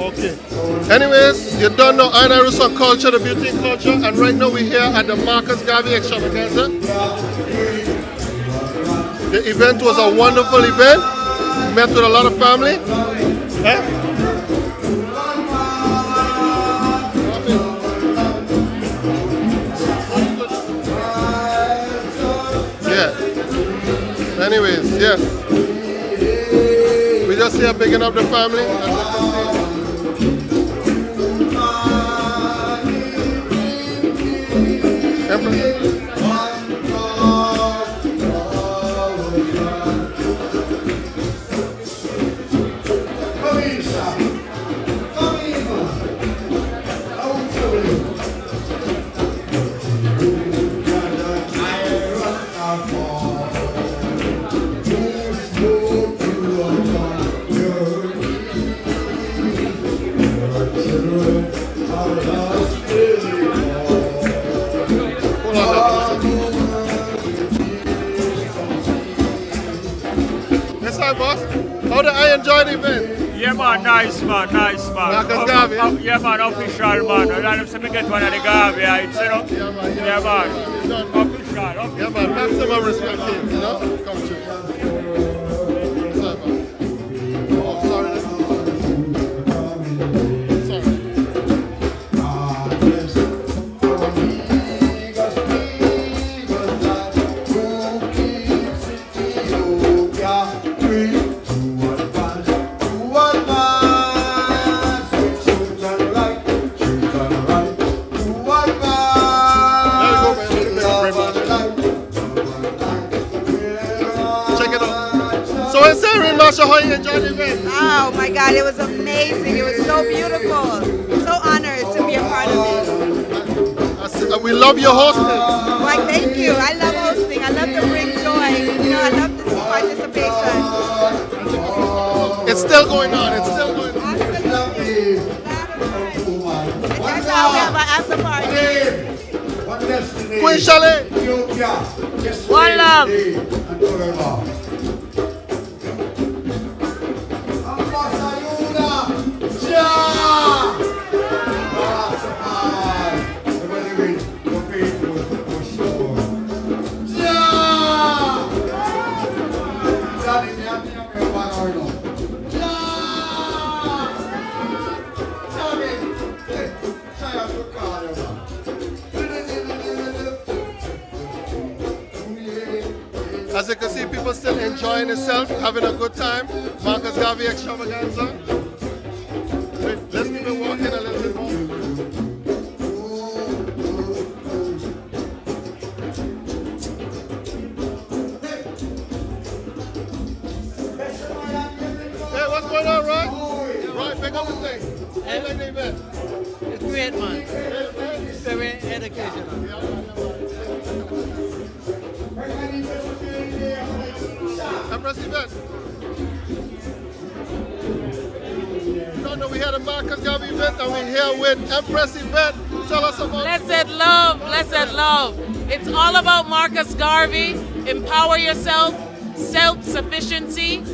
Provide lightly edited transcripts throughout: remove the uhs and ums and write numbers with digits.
Okay. Anyways, you don't know I Roots on Culture, the beauty in culture, and right now we're here at the Marcus Garvey Extravaganza. The event was a wonderful event. We met with a lot of family. Yeah. Anyways, yes. We just here picking up the family. Yes, hi, boss. How did I enjoy the event? Yeah, man, nice, man. Marcus Garvey? Yeah, man, official, man. Let him see me get one of the Garvey, you know? Yeah, man. Official. Yeah, man, maximum respect to him, you know? Come to you. Sorry, man. Oh, sorry. How you enjoyed the event? Oh my God, it was amazing. It was so beautiful. So honored to be a part of it. We love your hosting. Why, thank you. I love hosting. I love to bring joy. You know, I love this participation. It's still going on. It's still going on. Absolutely. And that's how we have an after party. Queen Chalet. One love. As you can see, people still enjoying themselves, having a good time. Marcus Garvey Extravaganza. Let's keep it walking a little bit more. Hey, what's going on, Roy? Roy, pick up the thing. How you like the event? It's great, man. Very educational. Empress event. No, we had a Marcus Garvey event and we're here with Empress event. Tell us about it. Blessed love, blessed love. It's all about Marcus Garvey. Empower yourself, self-sufficiency.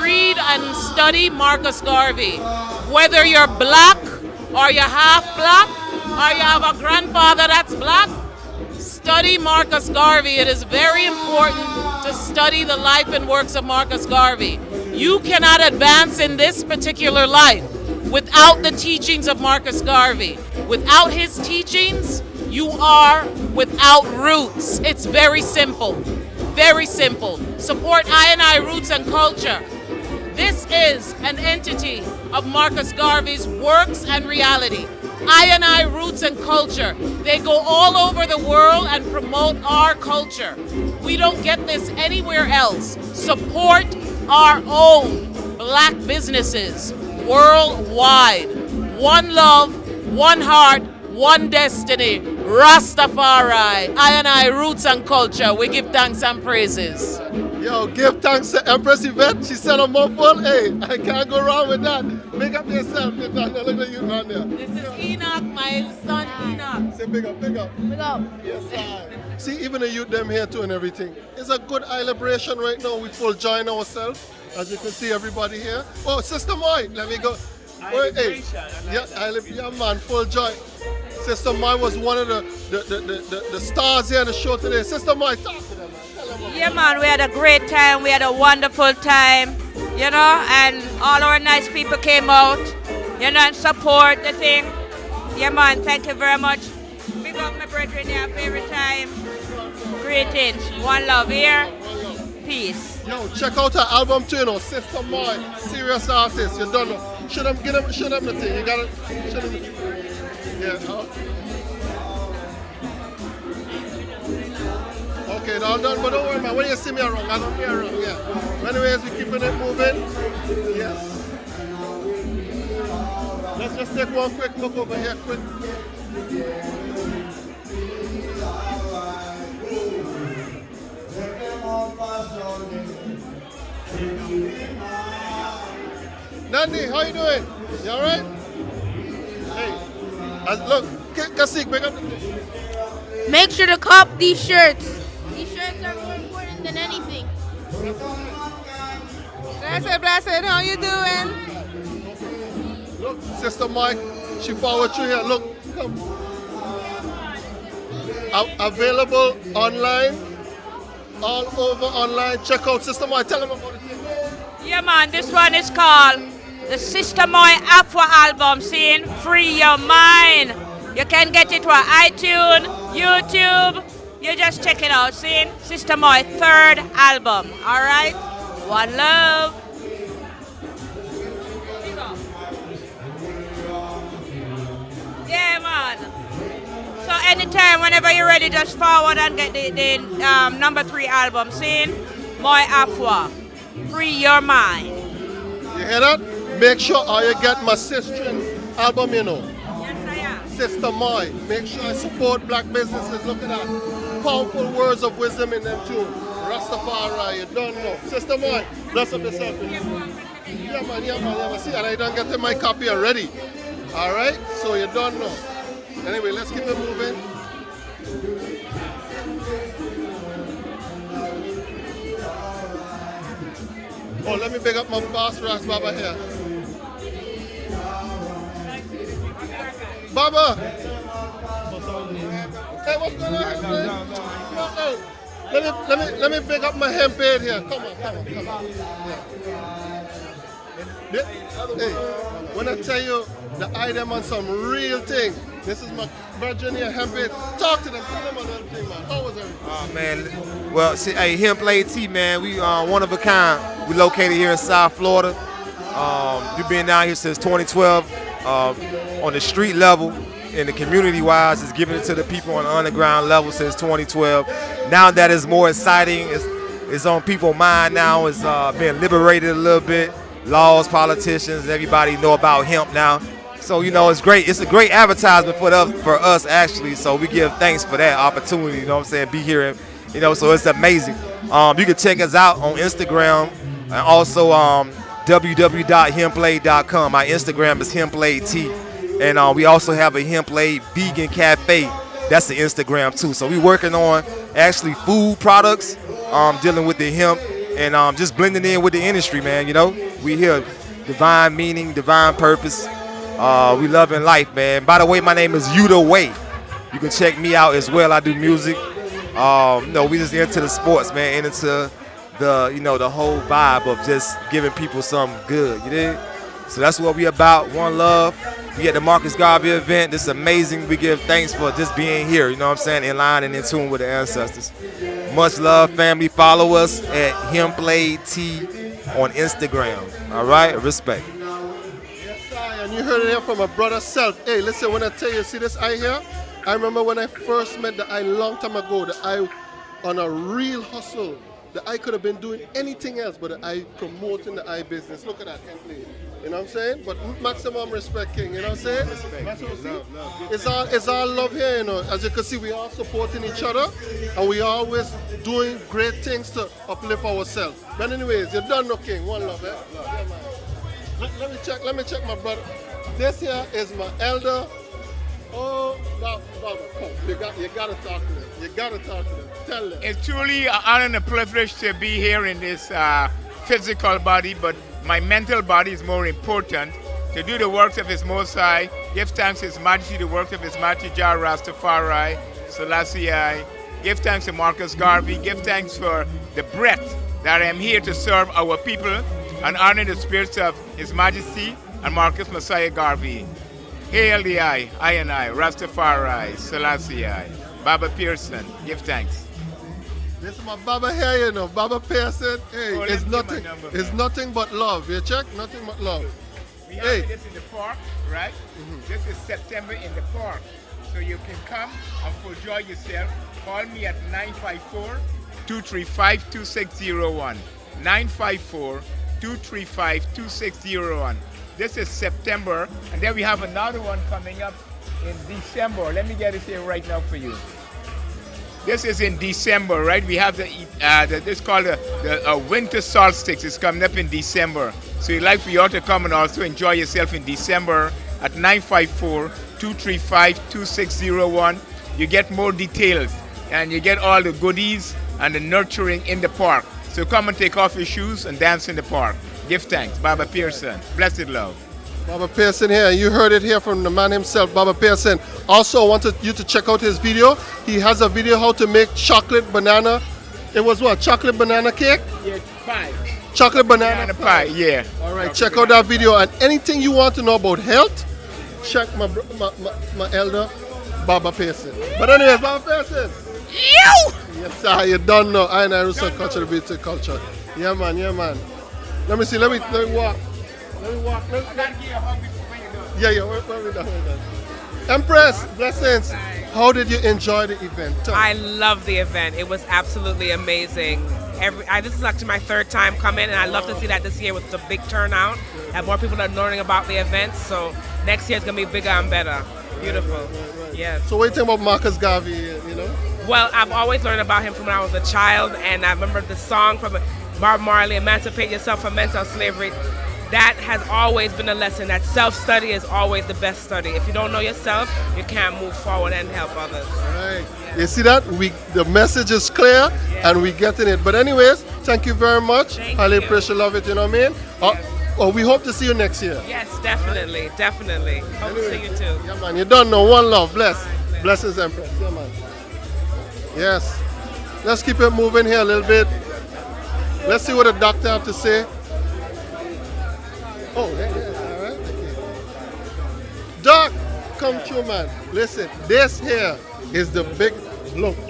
Read and study Marcus Garvey. Whether you're black or you're half black or you have a grandfather that's black, study Marcus Garvey. It is very important to study the life and works of Marcus Garvey. You cannot advance in this particular life without the teachings of Marcus Garvey. Without his teachings, you are without roots. It's very simple. Very simple. Support I Roots and Culture. This is an entity of Marcus Garvey's works and reality. I Roots and Culture. They go all over the world and promote our culture. We don't get this anywhere else. Support our own black businesses worldwide. One love, one heart, one destiny. Rastafari. I Roots and Culture. We give thanks and praises. Yo, give thanks to Empress event. She said a mouthful. Hey, I can't go wrong with that. Make up yourself. Look at you man there. This is Enoch, my son Enoch. Say big up, big up. Big up. Yes, sir. See, even the youth them here too and everything. It's a good eye liberation right now. We full join ourselves. As you can see, everybody here. Oh, Sister Moy, let me go. Well, hey, yeah, man, full joy. Sister Mai was one of the stars here on the show today. Sister Mai, talk to them, man. Tell them about Yeah, man, we had a great time. We had a wonderful time, you know, and all our nice people came out, you know, and support the thing. Yeah, man, thank you very much. Big up my brethren here every time. Greetings. One love here. Peace. Yo, check out her album too, you know, Sister Mai, serious artist. You don't know. Show them the thing. You gotta show them the thing. Yeah. Okay, all done, but don't worry, man. When you see me around, I don't be around. Yeah. Anyways, we keeping it moving. Yes. Let's just take one quick look over here, quick. Nandi, how you doing? You alright? Hey, look, Kasik, pick up the... Make sure to cop these shirts. These shirts are more important than anything. Blessed, how you doing? Look, Sister Mike, she followed through here. Look, come. Available online, all over online. Check out Sister Mike. Tell them about it. Yeah, man, this one is called the Sister Moi Afwa album, saying Free Your Mind. You can get it on iTunes, YouTube. You just check it out, saying Sister Moi third album. All right? One love. Yeah, man. So anytime, whenever you're ready, just forward and get the number 3 album, saying Moi Afwa. Free Your Mind. You hear that? Make sure you get my sister album, you know. Yes, I am. Sister Mai. Make sure I support black businesses. Look at that. Powerful words of wisdom in them too. Rastafari, you don't know. Sister Mai, bless up yourself. Yeah, man. See, and I don't get my copy already. All right? So you don't know. Anyway, let's keep it moving. Oh, let me pick up my boss, Ras Baba here. Baba! Hey, what's going on? Let me pick up my hemp aid here. Come on. Yeah. Hey, when I tell you the item on some real thing, this is my Virginia hemp aid. Talk to them, tell them a little thing, man. How was everything? Oh, man. Well, see, hey, Hemp AT, man, we one of a kind. We located here in South Florida. We've been down here since 2012 on the street level. And the community-wise is giving it to the people on the underground level since 2012. Now that is more exciting. It's on people's mind now. It's being liberated a little bit. Laws, politicians, everybody know about hemp now. So, you know, it's great. It's a great advertisement for us, actually. So we give thanks for that opportunity, you know what I'm saying, be here. And, you know, so it's amazing. You can check us out on Instagram and also www.hemplay.com. My Instagram is hemplayt. And we also have a Hemplay Vegan Cafe. That's the Instagram too. So we're working on actually food products, dealing with the hemp, and just blending in with the industry, man. You know, we here, divine meaning, divine purpose. We loving life, man. By the way, my name is Yuda Way. You can check me out as well. I do music. No, we just into the sports, man, and into the whole vibe of just giving people something good. You dig? So that's what we about. One love. We at the Marcus Garvey event. This is amazing. We give thanks for just being here, you know what I'm saying, in line and in tune with the ancestors. Much love, family. Follow us at HemplayT on Instagram. All right? Respect. Yes, sir. And you heard it here from my brother Self. Hey, listen, when I tell you, see this eye here? I remember when I first met the eye long time ago, the eye on a real hustle. The eye could have been doing anything else, but the eye promoting the eye business. Look at that, Hemplay. You know what I'm saying? But maximum respect, King. You know what I'm saying? Love. It's all love here, you know. As you can see, we are supporting each other, and we are always doing great things to uplift ourselves. But anyways, you done no, King. One love, eh? Yeah, man. Let me check my brother. This here is my elder. Oh, Baba, come. You gotta talk to them. You gotta talk to them. Tell them. It's truly an honor and a privilege to be here in this physical body, but my mental body is more important. to do the works of His Most High. Give thanks to His Majesty, the works of His Majesty Jah Rastafari, Selassie I. Give thanks to Marcus Garvey. Give thanks for the breath that I am here to serve our people and honor the spirits of His Majesty and Marcus Messiah Garvey. Hail the I and I, Rastafari, Selassie I. Baba Pearson, give thanks. This is my Baba here, you know, Baba Pearson. Hey, Oh, it's let me get nothing. my number, It's man. nothing but love. You check? Nothing but love. We have Hey. this in the park, right? This is September in the park. So you can come and enjoy yourself. Call me at 954-235-2601. 954-235-2601. This is September, and then we have another one coming up in December. Let me get it here right now for you. This is in December, right? We have this called the winter solstice. It's coming up in December. So we'd like for you all to come and also enjoy yourself in December at 954-235-2601. You get more details and you get all the goodies and the nurturing in the park. So come and take off your shoes and dance in the park. Give thanks. Baba Pearson. Blessed love. Baba Pearson here. You heard it here from the man himself, Baba Pearson. Also, I wanted you to check out his video. He has a video how to make chocolate banana. It was what? Chocolate banana cake? Yeah, pie. Chocolate banana Banana pie, yeah. All right, check out that video. And anything you want to know about health, check my elder, Baba Pearson. But anyways, Baba Pearson. You! Yes, sir. You don't know. I know Russo culture, the beauty culture. Yeah, man. Yeah, man. Let me see. Let me walk. Let me walk. I gotta give you a hug before you go. Yeah. We're done. Empress, blessings. How did you enjoy the event? Tell me. I love the event. It was absolutely amazing. This is actually my third time coming, and I love to see that this year with the big turnout. And more people are learning about the event, so next year it's going to be bigger and better. Beautiful. Right. Yes. So what do you think about Marcus Garvey, you know? Well, I've always learned about him from when I was a child, and I remember the song from Bob Marley, Emancipate Yourself from Mental Slavery. That has always been a lesson, that self-study is always the best study. If you don't know yourself, you can't move forward and help others. Right. You see that? The message is clear, and we're getting it. But anyways, thank you very much. Thank Highly you. appreciate, love it, you know what I mean? We hope to see you next year. Yes, definitely. Hope to see you too. Yeah, man. You don't know. One love. Bless. Blessings, Empress. Yeah, man. Yes. Let's keep it moving here a little bit. Let's see what the doctor have to say. Oh, yeah, all right. Okay. Doc, come through, man. Listen, this here is the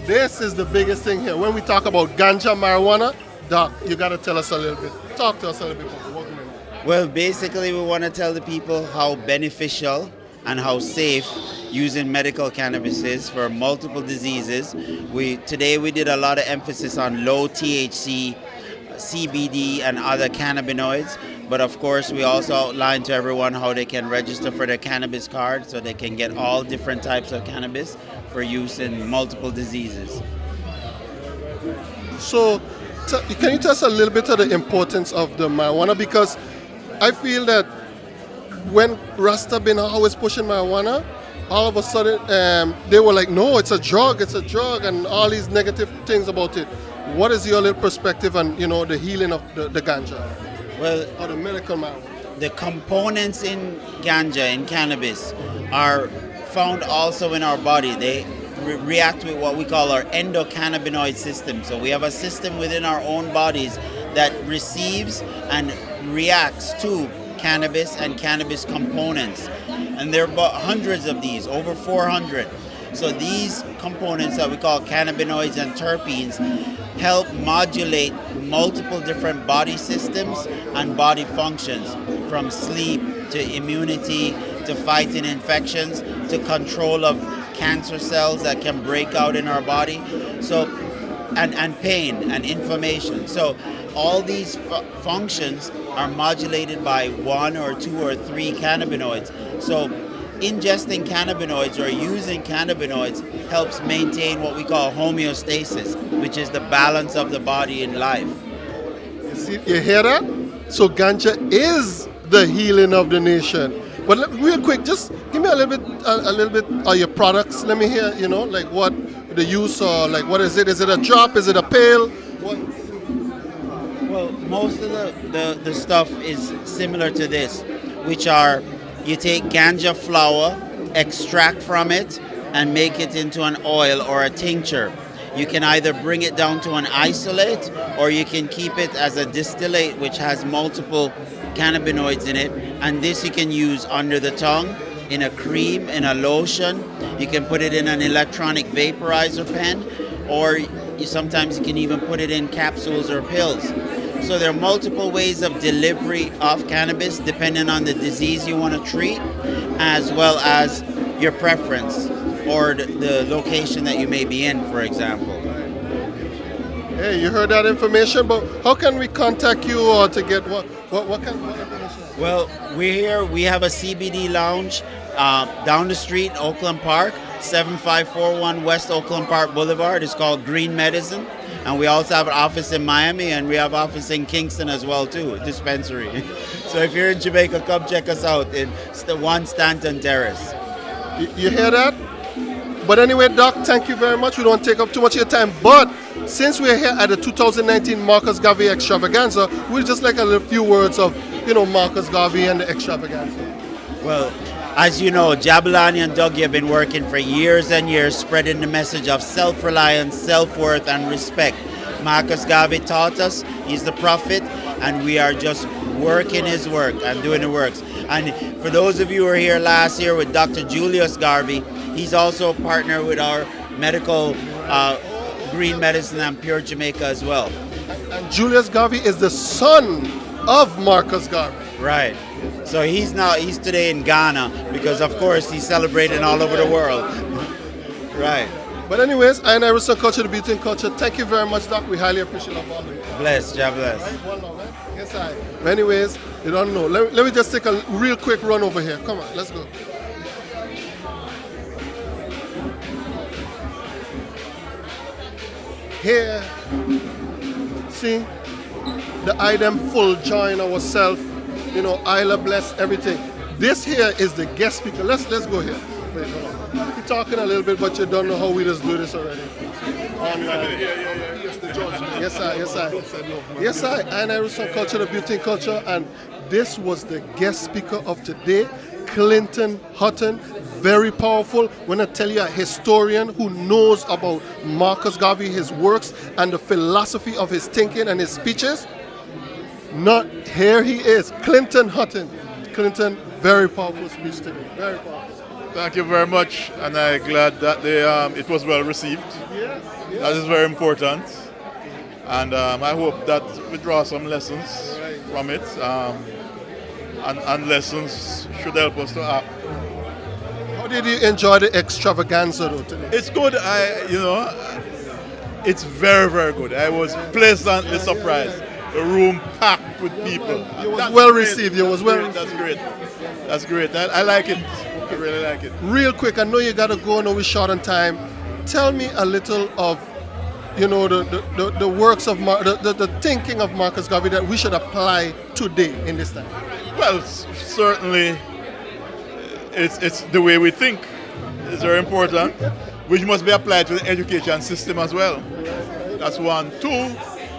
this is the biggest thing here. When we talk about ganja, marijuana, Doc, you got to tell us a little bit. Talk to us a little bit about what we know. Well, basically, we want to tell the people how beneficial and how safe using medical cannabis is for multiple diseases. Today we did a lot of emphasis on low THC, CBD, and other cannabinoids. But of course, we also outlined to everyone how they can register for their cannabis card so they can get all different types of cannabis for use in multiple diseases. So, can you tell us a little bit of the importance of the marijuana? Because I feel that when Rasta been always pushing marijuana, all of a sudden they were like, no, it's a drug, and all these negative things about it. What is your little perspective on, the healing of the ganja? Well, or the medical marijuana? The components in ganja, in cannabis, are found also in our body. They react with what we call our endocannabinoid system. So we have a system within our own bodies that receives and reacts to cannabis and cannabis components. And there are about hundreds of these, over 400. So these components that we call cannabinoids and terpenes help modulate multiple different body systems and body functions, from sleep to immunity to fighting infections to control of cancer cells that can break out in our body, and pain and inflammation. So all these functions are modulated by 1 or 2 or 3 cannabinoids. So ingesting cannabinoids or using cannabinoids helps maintain what we call homeostasis, which is the balance of the body in life. You hear that? So ganja is the healing of the nation. But real quick, just give me a little bit of your products. Let me hear, like what the use, or like what is it? Is it a drop? Is it a pill? What? Well, most of the stuff is similar to this, which are You take ganja flower, extract from it, and make it into an oil or a tincture. You can either bring it down to an isolate, or you can keep it as a distillate, which has multiple cannabinoids in it. And this you can use under the tongue, in a cream, in a lotion. You can put it in an electronic vaporizer pen, or sometimes you can even put it in capsules or pills. So there are multiple ways of delivery of cannabis depending on the disease you want to treat, as well as your preference or the location that you may be in, for example. Hey, you heard that information, but how can we contact you or to get what kind of information? Well, we have a CBD lounge down the street, Oakland Park, 7541 West Oakland Park Boulevard. It's called Green Medicine. And we also have an office in Miami, and we have an office in Kingston as well too, a dispensary. So if you're in Jamaica, come check us out. It's the 1 Stanton Terrace. You hear that? But anyway, Doc, thank you very much. We don't take up too much of your time. But since we're here at the 2019 Marcus Garvey Extravaganza, we'd just like a little few words of, Marcus Garvey and the Extravaganza. Well, as you know, Jabulani and Dougie have been working for years and years spreading the message of self-reliance, self-worth, and respect. Marcus Garvey taught us, he's the prophet, and we are just working his work and doing the works. And for those of you who were here last year with Dr. Julius Garvey, he's also a partner with our medical Green Medicine and Pure Jamaica as well. And Julius Garvey is the son of Marcus Garvey. Right. So he's today in Ghana because, of course, he's celebrating all over the world. Right. But anyways, I and Roots Culture, the Beauty and Culture. Thank you very much, Doc. We highly appreciate our volume. Bless, God bless. Right? Yes, I. But anyways, you don't know. Let me just take a real quick run over here. Come on, let's go. Here, see, the item full join ourselves. Isla bless everything. This here is the guest speaker. Let's go here. Wait, hold on. We're talking a little bit, but you don't know how we just do this already. Yes, I. And I Roots Culture, the Beauty and Culture, and this was the guest speaker of today, Clinton Hutton. Very powerful. When I tell you, a historian who knows about Marcus Garvey, his works, and the philosophy of his thinking and his speeches. Here he is, Clinton Hutton. Clinton, very powerful speech today. Very powerful. Thank you very much, and I'm glad that it was well received. Yes. That is very important, and I hope that we draw some lessons from it, and lessons should help us to act. How did you enjoy the extravaganza though today? It's good. It's very, very good. I was pleasantly surprised. The room packed with people. You was well received. You was well received. That's great. That's great. I like it. I really like it. Real quick, I know you gotta go. Now we're short on time. Tell me a little of, the works of the thinking of Marcus Garvey that we should apply today in this time. Well, certainly, it's the way we think. It's very important, which must be applied to the education system as well. That's one. Two,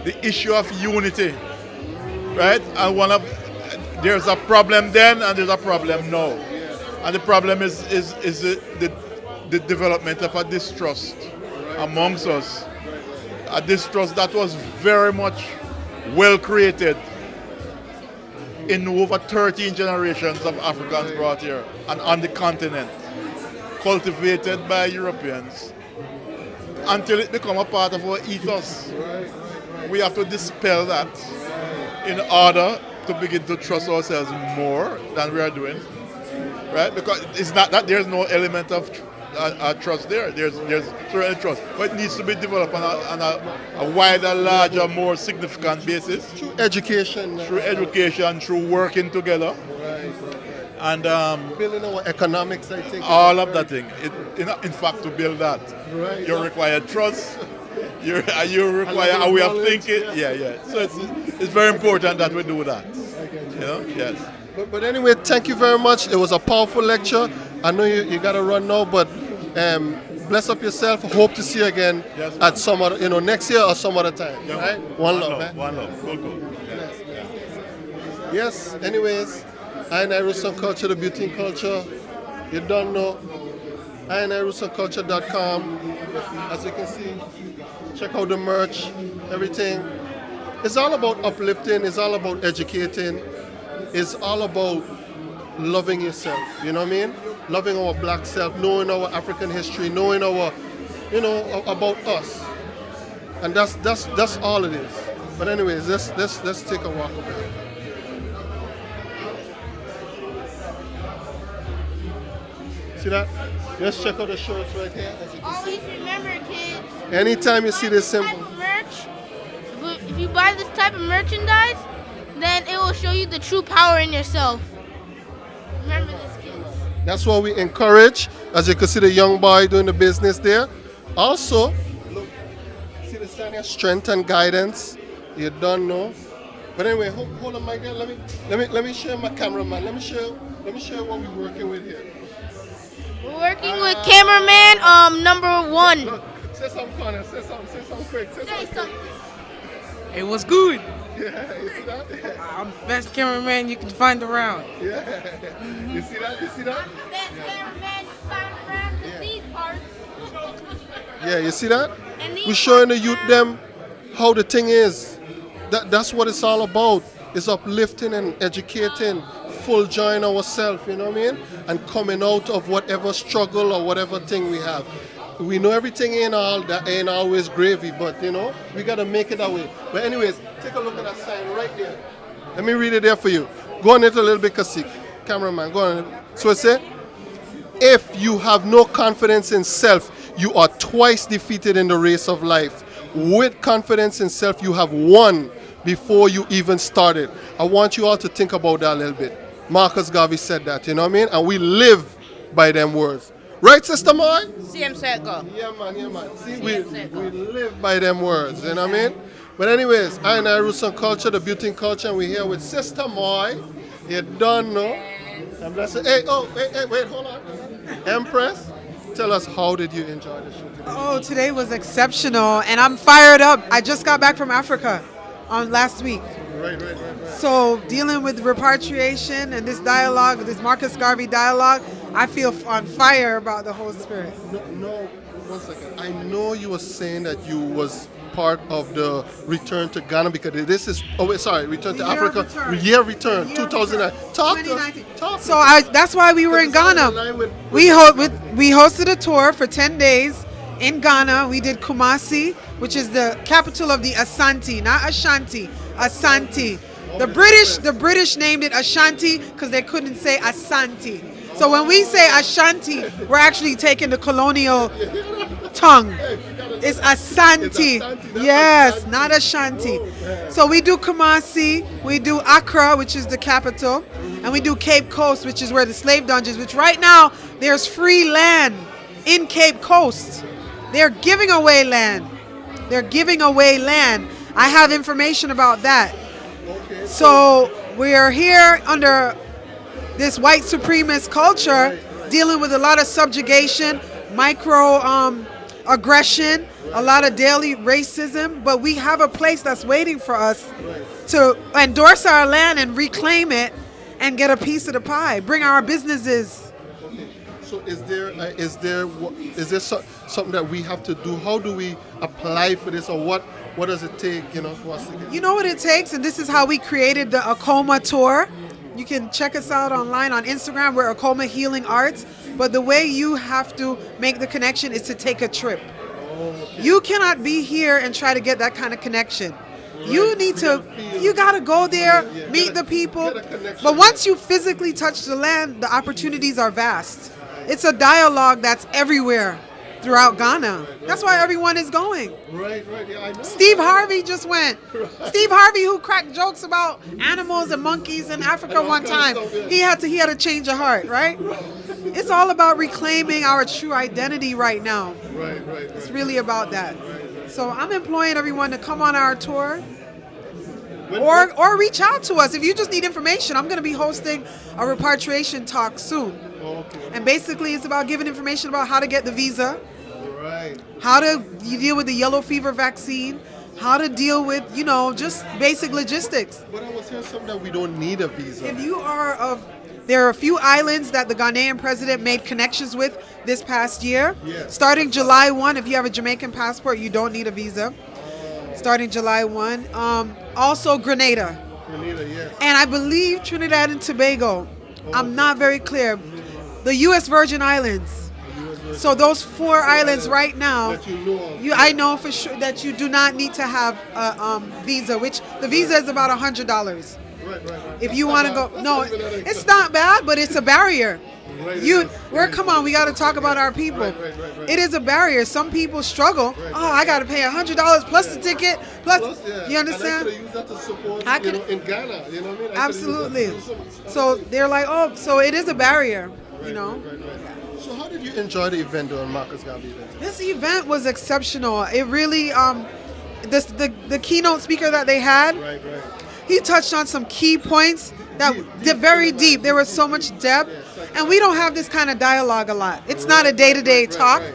the issue of unity, right? And there's a problem then, and there's a problem now. And the problem is the development of a distrust amongst us. A distrust that was very much well created in over 13 generations of Africans brought here and on the continent, cultivated by Europeans, until it become a part of our ethos. We have to dispel that in order to begin to trust ourselves more than we are doing, right? Because it's not that there's no element of trust there. There's certainly trust, but it needs to be developed on a wider, larger, more significant basis. Through education. Through working together. And building our economics, I think. All of that thing. In fact, to build that, you require trust. You require a way of thinking. Yeah. So it's very important that we do that. Yes. But anyway, thank you very much. It was a powerful lecture. I know you got to run now, but bless up yourself. Hope to see you again at some other, next year or some other time. Right? One love. One love. Cool. Yes. Anyways, I Roots and Culture, the beauty and culture. You don't know. IRootsanculture.com. As you can see, check out the merch, everything. It's all about uplifting, it's all about educating, it's all about loving yourself, you know what I mean? Loving our black self, knowing our African history, knowing our, about us. And that's all it is. But anyways, let's take a walk around. See that? Let's check out the shirts right here. As you can Always see. remember, kids. Anytime you see this type symbol. of merch, if you buy this type of merchandise, then it will show you the true power in yourself. Remember this, kids. That's what we encourage. As you can see the young boy doing the business there. Also, look, see the sign here, strength and guidance. You don't know. But anyway, hold on, Mike. Let me show my cameraman. Let me show what we're working with here. We're working with cameraman number 1. Look, say something, Connor. Say something quick. Say something. It was good. Yeah, you see that? I'm the best cameraman you can find around. Yeah. You see that? Best cameraman you find around these parts. Yeah, you see that? And these We're showing the youth them how the thing is. That's what it's all about. It's uplifting and educating, full joy in ourselves, you know what I mean? And coming out of whatever struggle or whatever thing we have. We know everything ain't always gravy, but we gotta make it that way. But anyways, take a look at that sign right there. Let me read it there for you. Go on it a little bit, Kasik. Cameraman, go on it. So it says, if you have no confidence in self, you are twice defeated in the race of life. With confidence in self, you have won before you even started. I want you all to think about that a little bit. Marcus Garvey said that, you know what I mean? And we live by them words. Right, Sister Moy? Same circle. Yeah, man. See, we live by them words, you know what I mean? But anyways, I Roots and Culture, the beauty and culture, and we're here with Sister Moy. You don't know. I'm just saying, wait, hold on. Empress, tell us, how did you enjoy the show today? Oh, today was exceptional, and I'm fired up. I just got back from Africa last week. Right. So dealing with repatriation and this dialogue, this Marcus Garvey dialogue, I feel on fire about the whole spirit. No, 1 second. I know you were saying that you was part of the return to Ghana because this is, return to Africa. Return, 2009. Talk to us. So that's why we were in Ghana. We hosted a tour for 10 days in Ghana. We did Kumasi, which is the capital of the Asante, not Ashanti, Asante. The British named it Ashanti because they couldn't say Asante. So when we say Ashanti, we're actually taking the colonial tongue. It's Asante. Yes, not Ashanti. So we do Kumasi, we do Accra, which is the capital, and we do Cape Coast, which is where the slave dungeons, which right now there's free land in Cape Coast. They're giving away land. I have information about that. So we're here under this white supremacist culture, dealing with a lot of subjugation, micro aggression, a lot of daily racism, but we have a place that's waiting for us to endorse our land and reclaim it and get a piece of the pie, bring our businesses. So is there something that we have to do? How do we apply for this, or what does it take, for us to get? You know what it takes, and this is how we created the Akoma tour. You can check us out online on Instagram. We're Akoma Healing Arts. But the way you have to make the connection is to take a trip. You cannot be here and try to get that kind of connection. You got to go there, meet the people. But once you physically touch the land, the opportunities are vast. It's a dialogue that's everywhere throughout Ghana. That's why everyone is going. Right, yeah, I know. Steve Harvey just went. Steve Harvey, who cracked jokes about animals and monkeys in Africa one time, he had to change of heart, right? It's all about reclaiming our true identity right now. Right. It's really about that. So I'm employing everyone to come on our tour. Or reach out to us. If you just need information, I'm going to be hosting a repatriation talk soon. Okay. And basically it's about giving information about how to get the visa, right? How to deal with the yellow fever vaccine, how to deal with, just basic logistics. But I was hearing something that we don't need a visa. If you are of There are a few islands that the Ghanaian president made connections with this past year. Yes. Starting July 1, if you have a Jamaican passport, you don't need a visa. Starting July 1. Also Grenada. Grenada, yes. And I believe Trinidad and Tobago. I'm not very clear. The U.S. Virgin Islands. So those 4 islands right now, That you know of. I know for sure that you do not need to have a visa, which the visa is about $100. Right. If you want to go, no, it's not bad, but it's a barrier. Come on, we got to talk about our people. Right. It is a barrier. Some people struggle. Oh, I got to pay $100 plus the ticket, plus, you understand? And I could have used that to support, in Ghana, you know what I mean? Absolutely. So they're like, oh, so it is a barrier, you know? Right. So how did you enjoy the event during Marcus Garvey event? This event was exceptional. It really, the keynote speaker that they had, Right. he touched on some key points that very deep. There was so much depth, and we don't have this kind of dialogue a lot. It's not a day-to-day talk. Right.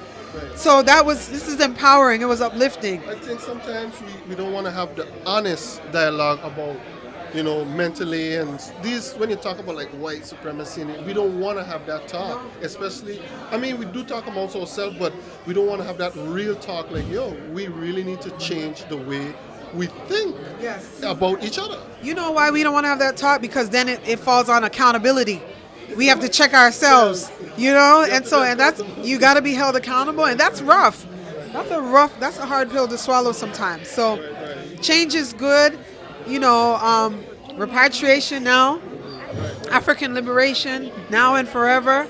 So this is empowering. It was uplifting. I think sometimes we don't want to have the honest dialogue about, mentally and these, when you talk about like white supremacy, we don't want to have that talk, especially, we do talk amongst ourselves, but we don't want to have that real talk like, we really need to change the way we think about each other. You know why we don't want to have that talk? Because then it falls on accountability. We have to check ourselves, and that's, you got to be held accountable, and that's rough. That's a hard pill to swallow sometimes. So change is good, repatriation now, African liberation now and forever.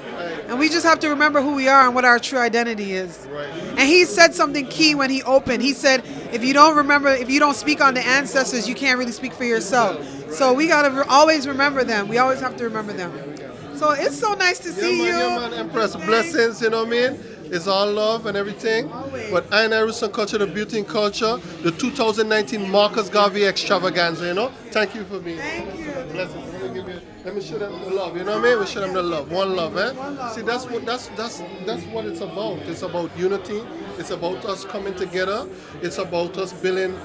And we just have to remember who we are and what our true identity is. And he said something key when he opened. He said, if you don't speak on the ancestors, you can't really speak for yourself. So we got to always remember them. We always have to remember them. So it's so nice to see you. Yeah, man, Empress. Blessings, you know what I mean? It's all love and everything. Always. But I Roots and Culture, the Beauty and Culture, the 2019 Marcus Garvey Extravaganza, Thank you for being here. Thank you. Blessings. Let me show them the love, you know what I mean? We show them the love. One love, eh? See, that's what it's about. It's about unity. It's about us coming together. It's about us building,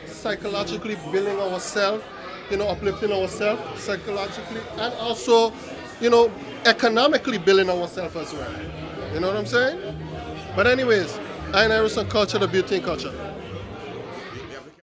psychologically building ourselves, uplifting ourselves psychologically, and also, economically building ourselves as well. You know what I'm saying? But anyways, I Roots and Culture, the Beauty and Culture.